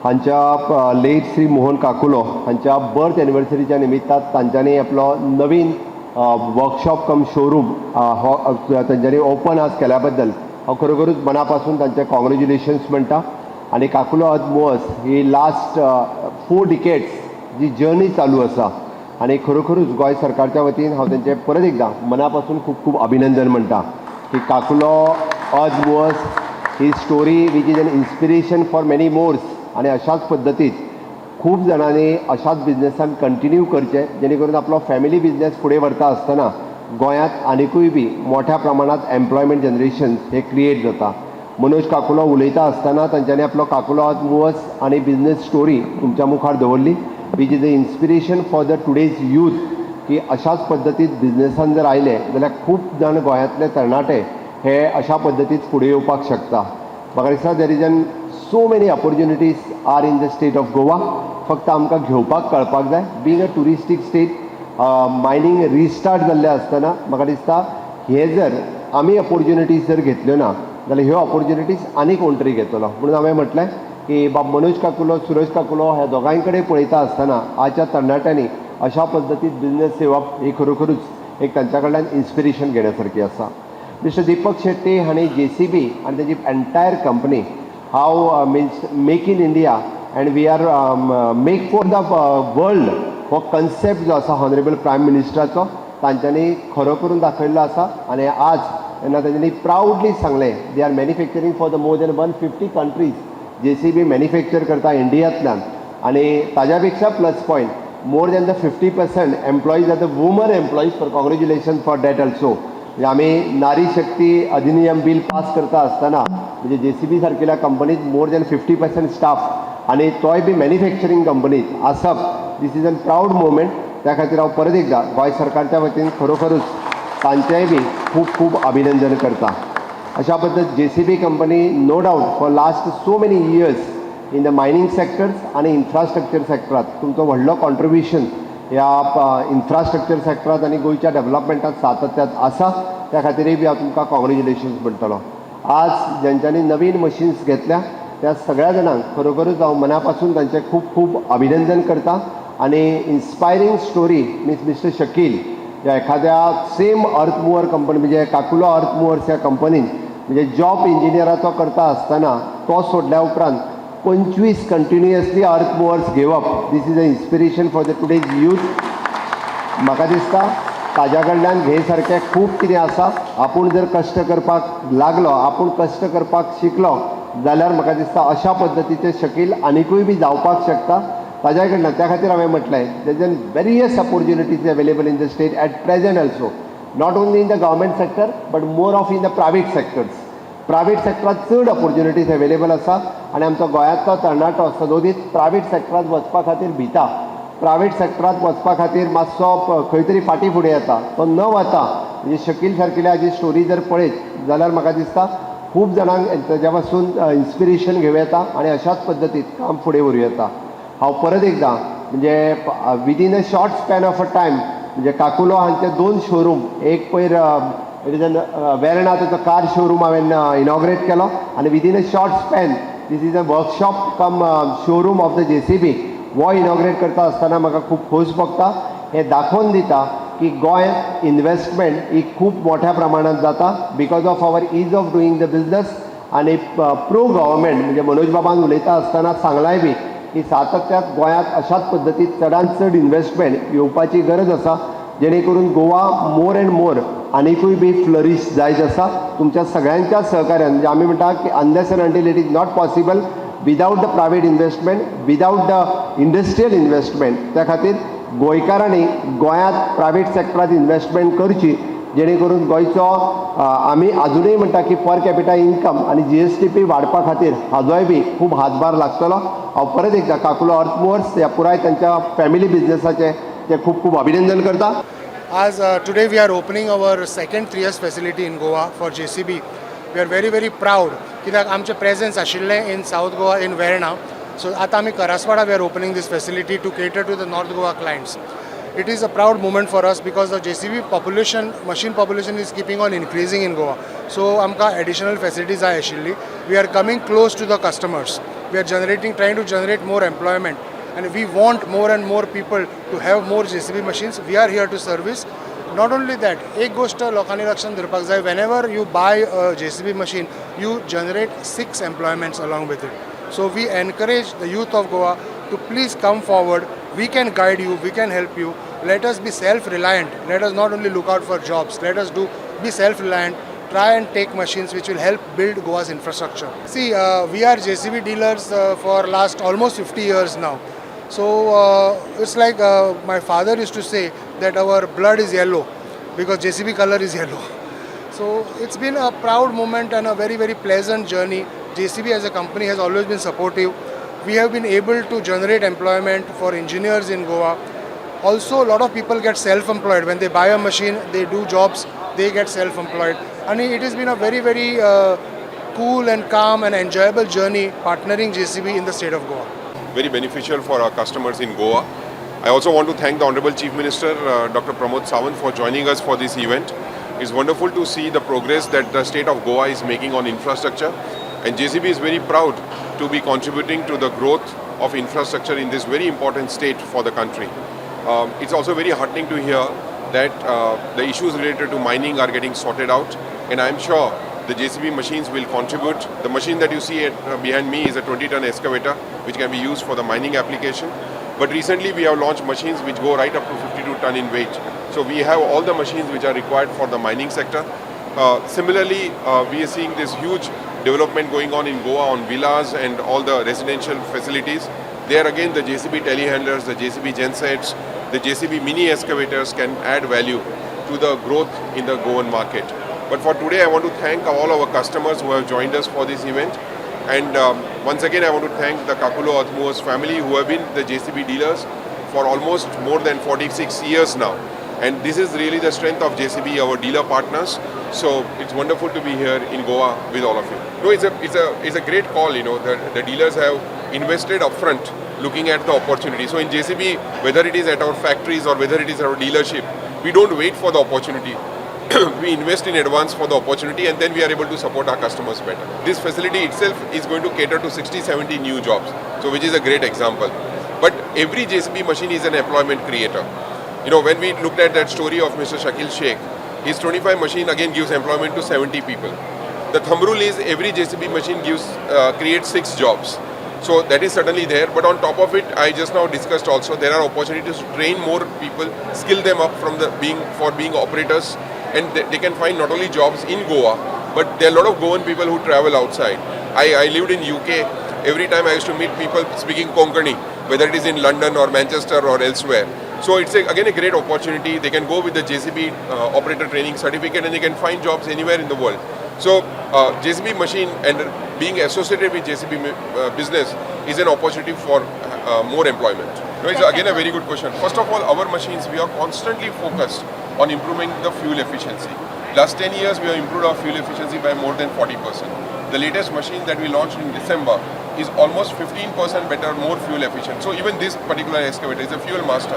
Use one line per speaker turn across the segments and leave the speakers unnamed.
हांच्या लेट श्री मोहन काकुलो हांच्या बर्थ एनिवर्सरीच्या निमित्तान तांच्यांनी आपलो नवीन वर्कशॉप कम शोरूम तांच्यांनी ओपन आज केल्या बद्दल हांव खरोखरूच मना पासून तांचे कॉंग्रेच्युलेशन्स म्हणटा. आनी काकुलो अर्थमूव्हर्स ही लास्ट 4 डिकेड्स जी जर्नी चालू आसा आनी खरोखरूच गोंय सरकारच्या वतीन हांव तांचे परत एकदां मना पासून खूब खूब अभिनंदन म्हणटा की काकुलो अर्थमूव्हर्स ही story which is an inspiration for many mores. आनी अशाच पद्दतीन खूब जाणांनी अशाच बिझनेसान कंटिन्यू करचें जेणे करून आपलो फॅमिली बिझनेस फुडें व्हरता आसतना गोंयांत आनिकूय बी मोठ्या प्रमाणात एम्प्लॉयमेंट जनरेशन हे क्रिएट जाता. मनोज काकुलो उलयता आसतना तांच्यांनी आपलो काकुलो अर्थमूव्हर्स आनी बिझनेस स्टोरी तुमच्या मुखार दवरली which is the inspiration for the today's youth की अशाच पद्दतीन बिझनेसान जर आयले जाल्यार खूब जाण गोंयांतले तरणाटे हे अशा पद्दतीन फुडें येवपाक शकता. म्हाका दिसता there is an so many opportunities are in the state of Goa. फक्त आमकां घेवपाक कळपाक जाय. Being a touristic state mining restart जाल्लें आसतना म्हाका दिसता हे जर आमी ऑपॉर्च्युनिटीज जर घेतल्यो ना जाल्यार ह्यो ऑपॉर्च्युनिटीज आनी कोण तरी घेतलो. म्हणून हांवें म्हटलें की बाब मनोज काकुलो सुरेश काकुलो ह्या दोगांय कडेन पळयता आसतना आजच्या तरणाट्यांनी अशा पद्दतीन बिझनेस येवप ही खरोखरूच एक तांच्या कडल्यान इन्स्पिरेशन घेण्यासारखी आसा. मिस्टर दीपक शेट्टी हांणी JCB आनी ताची एंटायर कंपनी हाव means make in India and we are make for the world हो कन्सेप्ट जो आसा हॉनरेबल प्रायम मिनिस्टराचो तांच्यांनी खरो करून दाखयल्लो आसा. आनी आज तेन्ना तांच्यांनी प्रावडली सांगलें they are manufacturing for the more than 150 countries. JCB manufacture करता इंडियांतल्यान आनी ताज्या पेक्षा plus point more than the 50% employees are the women employees. For congratulation for that also. म्हणजे आमी नारी शक्ती अधिनियम बील पास करता आसतना म्हणजे JCB सारकेल्या कंपनीत मोर दॅन 50% स्टाफ आनी तोय बी मॅन्युफॅक्चरींग कंपनीत आसप this is an proud moment. त्या खातीर हांव परत एकदां गोंय सरकारच्या वतीन खरोखरूच तांचेंय बी खूब खूब अभिनंदन करता. अशा पद्दत JCB company no doubt for last so many years in the mining sectors आनी इन्फ्रास्ट्रक्चर सेक्टरांत तुमचो व्हडलो कॉन्ट्रिब्युशन ह्या इन्फ्रास्ट्रक्चर सेक्टरांत आनी गोंयच्या डेव्हलपमेंटांत सातत्यात आसा. त्या खातीरय बी हांव तुमकां कॉंग्रेच्युलेशन्स म्हणटलो. आज जेंच्यांनी नवीन मशीन्स घेतल्या त्या सगळ्या जाणांक खरोखरूच हांव मना पासून तांचें खूब खूब अभिनंदन करता. आनी इन्स्पायरींग स्टोरी मीन्स मिस्टर शकील ह्या एखाद्या सेम अर्थमूव्हर कंपनी म्हणजे काकुलो अर्थमूव्हर्स ह्या कंपनीन म्हणजे जॉब इंजिनियराचो करता आसतना तो सोडल्या उपरांत 25 कंटिन्युअसली अर्थमूव्हर्स घेवप this is a inspiration for the today's youth. म्हाका दिसता ताज्या कडल्यान घे सारकें खूब कितें आसा. आपूण जर कश्ट करपाक लागलो आपूण कश्ट करपाक शिकलो जाल्यार म्हाका दिसता अशा पद्दतीचे शकील आनिकूय बी जावपाक शकता. ताज्या कडल्यान त्या खातीर हांवें म्हटलें there is various opportunities available in the state at present also not only in the government sector but more of in the private sectors. Private सेक्टरांत चड ऑपॉर्च्युनिटीज अवेलेबल आसा आनी आमचो गोंयांतलो तरणाटो सदोदीत प्रायवेट सेक्टरांत वचपा खातीर भिता. प्रायवेट सेक्टरांत वचपा खातीर मातसो खंय तरी फाटीं फुडें येता. तो न वता म्हणजे शकील सारकेल्या हाजी स्टोरी जर पळयत जाल्यार म्हाका दिसता खूब जाणांक ताज्या पासून इन्स्पिरेशन घेवं येता आनी अशाच पद्दतीन काम फुडें व्हरूं येता. हांव परत एकदां म्हणजे within a short span of a time म्हणजे काकुलो हांचे 2 शोरूम एक पयर वेर्णा ताचो कार शोरूम हांवें इनॉग्रेट केलो आनी within a short span this is a workshop come showroom of the JCB हो इनॉग्रेट करता आसतना म्हाका खूब खोस भोगता. हें दाखोवन दिता की गोंयांत इन्वेस्टमेंट ही खूब मोठ्या प्रमाणांत जाता because of our ease of doing the business. आनी प्रो गव्हर्मेंट म्हणजे मनोज बाबान उलयता आसतना सांगलाय बी की सातत्यात गोंयांत अशाच पद्दतीन चडांत चड इन्वेस्टमेंट येवपाची गरज आसा जेणे करून गोवा मोर एंड मोर आनिकूय बी फ्लरीश जायत आसा. तुमच्या सगळ्यांच्या सहकार्यान म्हणजे आमी म्हणटा की unless and until it is not possible without the private investment without the industrial investment. त्या खातीर गोंयकारांनी गोंयांत प्रायवेट सेक्टरांत इन्वेस्टमेंट करची जेणे करून गोंयचो आमी आजुनूय म्हणटा की पर कॅपिटा इन्कम आनी GSTP वाडपा खातीर हाजोय बी खूब हातभार लागतलो. हांव परत एकदां काकुलो अर्थमूव्हर्स ह्या पुराय तांच्या फॅमिली बिझनेसाचें ते खूब खूब अभिनंदन करता.
As today we are opening our second Trias facility in Goa for JCB. We are very proud कित्याक आमचे प्रेजेंस आशिल्लें in South Goa in Verna. So आतां आमी Karaswada we are opening this facility to cater to the North Goa clients. It is a proud moment for us because the JCB population, machine population is keeping on increasing in Goa. So आमकां additional facilities जाय आशिल्ली. We are coming close to the customers. We are trying to generate more employment, and we want more and more people to have more JCB machines. We are here to service. Not only that, एक गोष्ट लोकांनी लक्षात धरपाक जाय, whenever you buy a JCB machine, you generate 6 employments along with it. So we encourage the youth of Goa to please come forward. We can guide you, we can help you. Let us be self-reliant. Let us not only look out for jobs. Let us be self-reliant. Try and take machines which will help build Goa's infrastructure. See, we are JCB dealers for last almost 50 years now. So it's like my father used to say that our blood is yellow because JCB color is yellow. So it's been a proud moment and a very, very pleasant journey. JCB as a company has always been supportive. We have been able to generate employment for engineers in Goa. Also, a lot of people get self-employed. When they buy a machine, they do jobs, they get self-employed. And it has been a very, very cool and calm and enjoyable journey partnering JCB in the state of Goa.
Very beneficial for our customers in Goa. I also want to thank the Honorable Chief Minister Dr Pramod Sawant for joining us for this event. It's wonderful to see the progress that the state of Goa is making on infrastructure, and JCB is very proud to be contributing to the growth of infrastructure in this very important state for the country. It's also very heartening to hear that the issues related to mining are getting sorted out, and I'm sure the JCB machines will contribute. The machine that you see behind me is a 20-ton excavator which can be used for the mining application. But recently we have launched machines which go right up to 52 ton in weight. So we have all the machines which are required for the mining sector. Similarly, we are seeing this huge development going on in Goa on villas and all the residential facilities. There again the JCB telehandlers, the JCB gensets, the JCB mini excavators can add value to the growth in the Goan market. But for today I want to thank all our customers who have joined us for this event. And once again I want to thank the Caculo Earthmovers family who have been the JCB dealers for almost more than 46 years now. And this is really the strength of JCB, our dealer partners. So it's wonderful to be here in Goa with all of you. No, it's a great call, you know, the dealers have invested upfront looking at the opportunity. So in JCB, whether it is at our factories or whether it is our dealership, we don't wait for the opportunity. We invest in advance for the opportunity, and then we are able to support our customers better. This facility itself is going to cater to 60-70 new jobs, so which is a great example. But every JCB machine is an employment creator. You know, when we looked at that story of Mr. Shaikh, his 25 machine again gives employment to 70 people. The thumb rule is every JCB machine creates 6 jobs. So that is certainly there, but on top of it, I just now discussed also, there are opportunities to train more people, skill them up for being operators, and they can find not only jobs in Goa, but there are a lot of Goan people who travel outside. I lived in UK. Every time I used to meet people speaking Konkani, whether it is in London or Manchester or elsewhere. So it's again a great opportunity. They can go with the JCB operator training certificate and they can find jobs anywhere in the world. So JCB machine and being associated with JCB business is an opportunity for more employment. No, it's again a very good question. First of all, our machines, we are constantly focused on improving the fuel efficiency. Last 10 years, we have improved our fuel efficiency by more than 40%. The latest machine that we launched in December is almost 15% better, more fuel efficient. So even this particular excavator is a fuel master.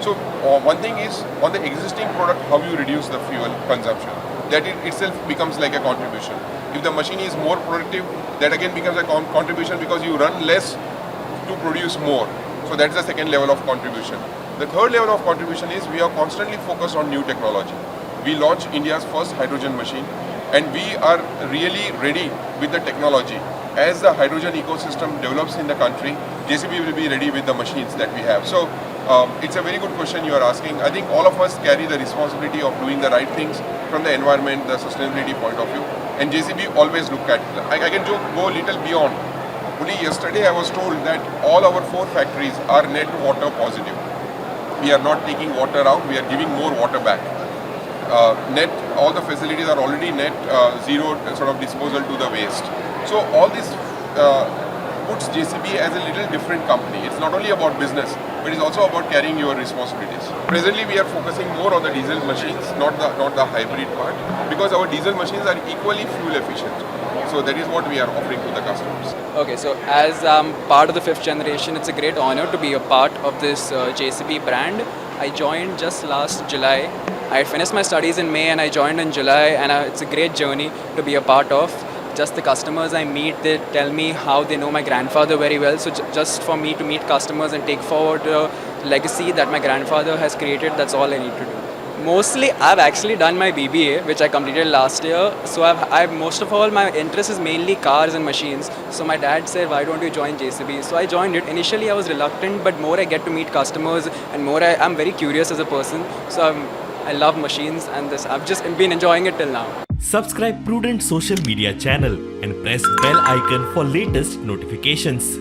So one thing is, on the existing product, how you reduce the fuel consumption. That it itself becomes like a contribution. If the machine is more productive, that again becomes a contribution because you run less to produce more. So that's the second level of contribution. The third level of contribution is we are constantly focused on new technology. We launched India's first hydrogen machine, and we are really ready with the technology. As the hydrogen ecosystem develops in the country, JCB will be ready with the machines that we have. So it's a very good question you are asking. I think all of us carry the responsibility of doing the right things from the environment, the sustainability point of view, and JCB always look at it. I can go a little beyond. Only yesterday I was told that all our 4 factories are net water positive. We are not taking water out, we are giving more water back. All the facilities are already net zero sort of disposal to the waste. So all this puts JCB as a little different company. It's not only about business, but it's also about carrying your responsibilities. Presently we are focusing more on the diesel machines, not the hybrid part, because our diesel machines are equally fuel efficient. So that is what we are offering to the customers.
Okay, so as part of the 5th generation, it's a great honor to be a part of this JCB brand. I joined just last July. I finished my studies in May and I joined in July, and it's a great journey to be a part of. just the customers I meet, they tell me how they know my grandfather very well. So just for me to meet customers and take forward the legacy that my grandfather has created, that's all I need to do. Mostly, I've actually done my BBA, which I completed last year. So I've most of all, my interest is mainly cars and machines. So my dad said, why don't you join JCB? So I joined it. Initially, I was reluctant, but more I get to meet customers and more I'm very curious as a person. So I love machines and this. I've just been enjoying it till now.
Subscribe Prudent social media channel and press bell icon for latest notifications.